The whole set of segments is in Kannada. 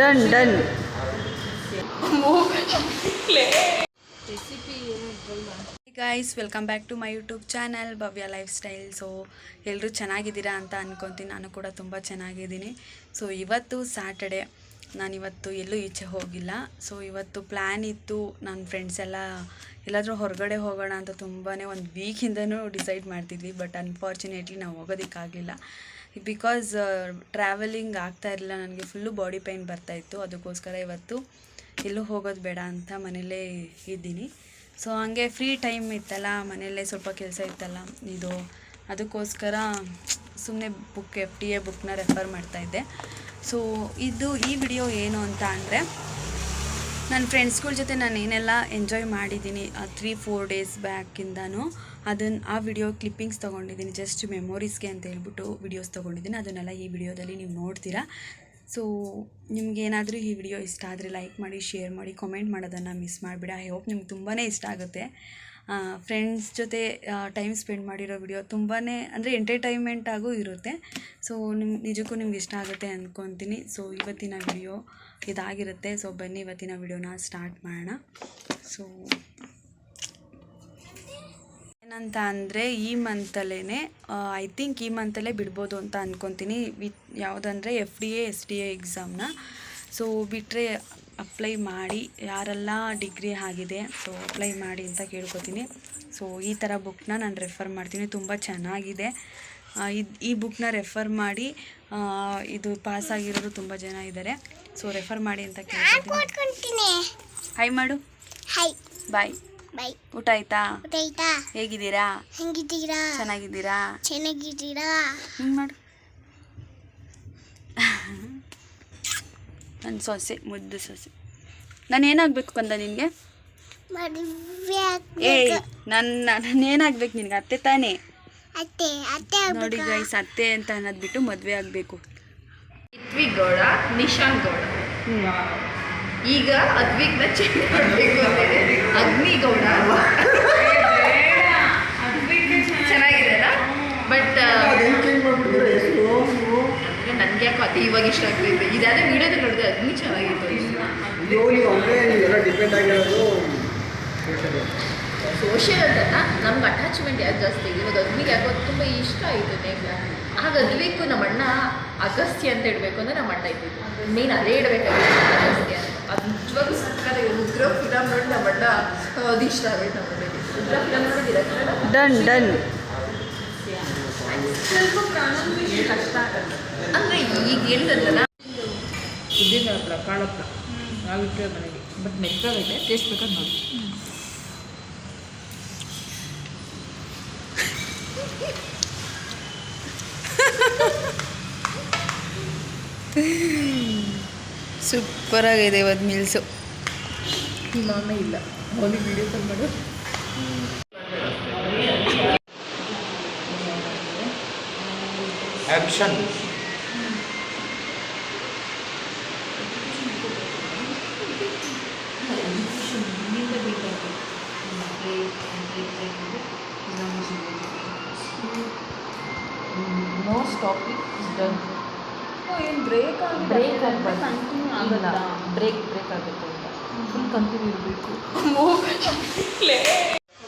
Done done. Guys welcome back to my YouTube channel Bhavya lifestyle. So ಎಲ್ಲರೂ ಚೆನ್ನಾಗಿದ್ದೀರಾ ಅಂತ ಅನ್ಕೊತೀನಿ. ನಾನು ಕೂಡ ತುಂಬ ಚೆನ್ನಾಗಿದ್ದೀನಿ. ಸೊ ಇವತ್ತು ಸ್ಯಾಟರ್ಡೆ, ನಾನಿವತ್ತು ಎಲ್ಲೂ ಈಚೆ ಹೋಗಿಲ್ಲ. ಸೊ ಇವತ್ತು ಪ್ಲ್ಯಾನ್ ಇತ್ತು, ನನ್ನ ಫ್ರೆಂಡ್ಸ್ ಎಲ್ಲಾದರೂ ಹೊರಗಡೆ ಹೋಗೋಣ ಅಂತ ತುಂಬಾ ಒಂದು ವೀಕಿಂದನೂ ಡಿಸೈಡ್ ಮಾಡ್ತಿದ್ವಿ. ಬಟ್ ಅನ್ಫಾರ್ಚುನೇಟ್ಲಿ ನಾವು ಹೋಗೋದಕ್ಕಾಗಲಿಲ್ಲ. ಬಿಕಾಸ್ ಟ್ರಾವೆಲಿಂಗ್ ಆಗ್ತಾ ಇರಲಿಲ್ಲ, ನನಗೆ ಫುಲ್ಲು ಬಾಡಿ ಪೇಯ್ನ್ ಬರ್ತಾಯಿತ್ತು. ಅದಕ್ಕೋಸ್ಕರ ಇವತ್ತು ಎಲ್ಲೂ ಹೋಗೋದು ಬೇಡ ಅಂತ ಮನೆಯಲ್ಲೇ ಇದ್ದೀನಿ. ಸೊ ಹಾಗೆ ಫ್ರೀ ಟೈಮ್ ಇತ್ತಲ್ಲ, ಮನೆಯಲ್ಲೇ ಸ್ವಲ್ಪ ಕೆಲಸ ಇತ್ತಲ್ಲ ಅದಕ್ಕೋಸ್ಕರ ಸುಮ್ಮನೆ FTA ಬುಕ್ನ ರೆಫರ್ ಮಾಡ್ತಾಯಿದ್ದೆ. ಸೊ ಈ ವಿಡಿಯೋ ಏನು ಅಂತ ಅಂದರೆ, ನನ್ನ ಫ್ರೆಂಡ್ಸ್ಗಳ ಜೊತೆ ನಾನು ಏನೆಲ್ಲ ಎಂಜಾಯ್ ಮಾಡಿದ್ದೀನಿ 3-4 ಡೇಸ್ ಬ್ಯಾಕಿಂದನೂ ಆ ವಿಡಿಯೋ ಕ್ಲಿಪ್ಪಿಂಗ್ಸ್ ತೊಗೊಂಡಿದ್ದೀನಿ. ಜಸ್ಟ್ ಮೆಮೊರೀಸ್ಗೆ ಅಂತ ಹೇಳ್ಬಿಟ್ಟು ವಿಡಿಯೋಸ್ ತೊಗೊಂಡಿದ್ದೀನಿ. ಅದನ್ನೆಲ್ಲ ಈ ವಿಡಿಯೋದಲ್ಲಿ ನೀವು ನೋಡ್ತೀರಾ. ಸೊ ನಿಮ್ಗೇನಾದರೂ ಈ ವಿಡಿಯೋ ಇಷ್ಟ ಆದರೆ ಲೈಕ್ ಮಾಡಿ, ಶೇರ್ ಮಾಡಿ, ಕಾಮೆಂಟ್ ಮಾಡೋದನ್ನು ಮಿಸ್ ಮಾಡಿಬಿಡಿ. ಐ ಹೋಪ್ ನಿಮ್ಗೆ ತುಂಬಾ ಇಷ್ಟ ಆಗುತ್ತೆ. ಫ್ರೆಂಡ್ಸ್ ಜೊತೆ ಟೈಮ್ ಸ್ಪೆಂಡ್ ಮಾಡಿರೋ ವಿಡಿಯೋ ತುಂಬಾ ಅಂದರೆ ಎಂಟರ್ಟೈನ್ಮೆಂಟ್ ಆಗೂ ಇರುತ್ತೆ. ಸೊ ನಿಜಕ್ಕೂ ನಿಮ್ಗೆ ಇಷ್ಟ ಆಗುತ್ತೆ ಅಂದ್ಕೊತೀನಿ. ಸೊ ಇವತ್ತಿನ ವಿಡಿಯೋ ಇದಾಗಿರುತ್ತೆ. ಸೊ ಬನ್ನಿ ಇವತ್ತಿನ ವಿಡಿಯೋನ ಸ್ಟಾರ್ಟ್ ಮಾಡೋಣ. ಸೊ ಏನಂತ ಅಂದರೆ, ಈ ಮಂತಲ್ಲೇ ಐ ಥಿಂಕ್ ಈ ಮಂತಲ್ಲೇ ಬಿಡ್ಬೋದು ಅಂತ ಅಂದ್ಕೊತೀನಿ. ಯಾವುದಂದರೆ FTA STA ಎಕ್ಸಾಮ್ನ. ಸೊ ಬಿಟ್ಟರೆ ಅಪ್ಲೈ ಮಾಡಿ, ಯಾರೆಲ್ಲ ಡಿಗ್ರಿ ಆಗಿದೆ ಸೊ ಅಪ್ಲೈ ಮಾಡಿ ಅಂತ ಕೇಳ್ಕೊತೀನಿ. ಸೊ ಈ ಥರ ಬುಕ್ನ ನಾನು ರೆಫರ್ ಮಾಡ್ತೀನಿ, ತುಂಬ ಚೆನ್ನಾಗಿದೆ. ಈ ಬುಕ್ನ ರೆಫರ್ ಮಾಡಿ ಇದು ಪಾಸಾಗಿರೋರು ತುಂಬ ಜನ ಇದ್ದಾರೆ. ಸೊ ರೆಫರ್ ಮಾಡಿ ಅಂತ ಕೇಳ್ಕೊತೀನಿ. ಹಾಯ್ ಮಾಡು. ಹಾಯ್. ಬಾಯ್. ಬಾಯ್. ಊಟ ಆಯ್ತಾ? ಹೇಗಿದ್ದೀರಾ? ಚೆನ್ನಾಗಿದ್ದೀರಾ? ಹಿಂಗೆ ಮಾಡು. ನನ್ನ ಸೊಸೆ, ಮುದ್ದು ಸೊಸೆ. ನಾನು ಏನಾಗಬೇಕು ಕಂದ ನಿನಗೆ? ನಾನೇನಾಗಬೇಕು ನಿನಗೆ? ಅತ್ತೆ ತಾನೇ? ನೋಡಿ ಗೈಸ್, ಅತ್ತೆ ಅಂತ ಅನ್ನೋದು ಬಿಟ್ಟು ಮದುವೆ ಆಗಬೇಕು. ಗೌಡ, ನಿಶಾಂತ್ ಗೌಡ. ಈಗ ಅದ್ವಿಕ್ನ ಚೇಂಜ್ ಮಾಡಬೇಕು ಅಂತಿದೆ. ಅಗ್ನಿಗೌಡ ಚೆನ್ನಾಗಿದೆನಾ? ಬಟ್ ನನಗೆ ಯಾಕೋ ಅದೇ ಇವಾಗ ಇಷ್ಟ ಆಗ್ತೈತೆ. ಇದಾದ ವಿಡಿಯೋದಲ್ಲಿ ನೋಡಿದೆ, ಅಗ್ನಿ ಚೆನ್ನಾಗಿತ್ತು. ಸೋಷಿಯಲ್ ಅಂತ ನಮ್ಗೆ ಅಟ್ಯಾಚ್ಮೆಂಟ್ ಯಾರು ಜಾಸ್ತಿ. ಇವಾಗ ಅಗ್ನಿಗೆ ಯಾಕೋ ತುಂಬ ಇಷ್ಟ ಆಯಿತು ನೇಮ್ನ. ಆಗ ಅದ್ವಿಕ್ಕು ನಮ್ಮ ಅಣ್ಣ ಅಗಸ್ತ್ಯ ಅಂತ ಇಡಬೇಕು ಅಂದರೆ ನಮ್ಮ ಅಣ್ಣ ಇದ್ದಿದ್ದು ಮೇನ್ ಅದೇ ಇಡಬೇಕಾಗಿತ್ತು, ಅಗಸ್ತ್ಯ ಅಂತ. ಅದು ನಿಜವಾಗೂ ಸಕ್ಕರೆ. ಉಗ್ರ ಫಿಲಮ್ ನೋಡಿ ನಮ್ಮ ಅಣ್ಣ ಅದು ಇಷ್ಟ ಆಗೈತೆ. ನಮ್ಮ ಅಣ್ಣಗೆ ಉಗ್ರ ಫಿಲಮ್ ನೋಡಿದ್ದೀರ? Done done. ಸ್ವಲ್ಪ ಪ್ರಾಣಿ ಕಷ್ಟ ಆಗತ್ತೆ ಅಂದರೆ ಈಗ ಹೇಳಿದ್ರಲ್ಲ, ಇದ್ದಿನ ಹತ್ರ ಕಾಳಪ್ಪ ಆಗಿಟ್ಟೆ ಮನೆಗೆ. ಬಟ್ ಮೆತ್ತಗೈತೆ, ಟೇಸ್ಟ್ ಬೇಕಾದ್ರೆ ನೋಡಿ. ಸೂಪರಾಗಿದೆ ಇವತ್ತು ಮೀಲ್ಸು. ನಾನು ಇಲ್ಲ, ಅವನಿಗೆ ವಿಡಿಯೋ ಕಾಲ್ ಮಾಡು. Action. No stopping is done. ಏನು ಬ್ರೇಕ್ ಬ್ರೇಕ್ ಕಂಟಿನ್ಯೂ ಆಗಲ್ಲ. ಬ್ರೇಕ್ ಆಗುತ್ತೆ ಅಂತ ಫುಲ್ ಕಂಟಿನ್ಯೂ ಇರಬೇಕು.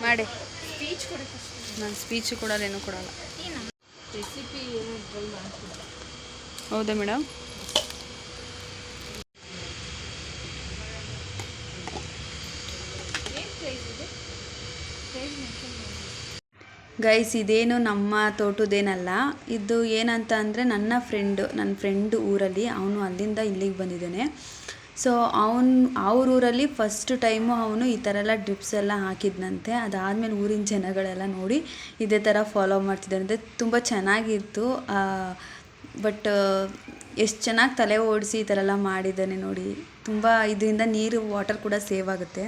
ಮಾಡಿ. ಸ್ಪೀಚ್ ಕೊಡಿ. ನಾನು ಸ್ಪೀಚು ಕೊಡಲ್ಲ, ಏನೂ ಕೊಡಲ್ಲ. ರೆಸಿಪಿ ಏನು ಟ್ರೈ ಮಾಡ್ತೀನಿ. ಹೌದಾ ಮೇಡಮ್? ಗೈಸ್, ಇದೇನು ನಮ್ಮ ತೋಟದೇನಲ್ಲ. ಇದು ಏನಂತ ಅಂದರೆ, ನನ್ನ ಫ್ರೆಂಡ್ ಊರಲ್ಲಿ, ಅವನು ಅಲ್ಲಿಂದ ಇಲ್ಲಿಗೆ ಬಂದಿದ್ದಾನೆ. ಸೊ ಅವ್ರ ಊರಲ್ಲಿ ಫಸ್ಟ್ ಟೈಮು ಅವನು ಈ ಥರ ಎಲ್ಲ ಡ್ರಿಪ್ಸ್ ಎಲ್ಲ ಹಾಕಿದ್ನಂತೆ. ಅದಾದಮೇಲೆ ಊರಿನ ಜನಗಳೆಲ್ಲ ನೋಡಿ ಇದೇ ಥರ ಫಾಲೋ ಮಾಡ್ತಿದ್ದಾರಂತೆ. ತುಂಬ ಚೆನ್ನಾಗಿತ್ತು. ಬಟ್ ಎಷ್ಟು ಚೆನ್ನಾಗಿ ತಲೆ ಓಡಿಸಿ ಈ ಥರ ಎಲ್ಲ ಮಾಡಿದ್ದಾನೆ ನೋಡಿ. ತುಂಬ ಇದರಿಂದ ವಾಟರ್ ಕೂಡ ಸೇವ್ ಆಗುತ್ತೆ.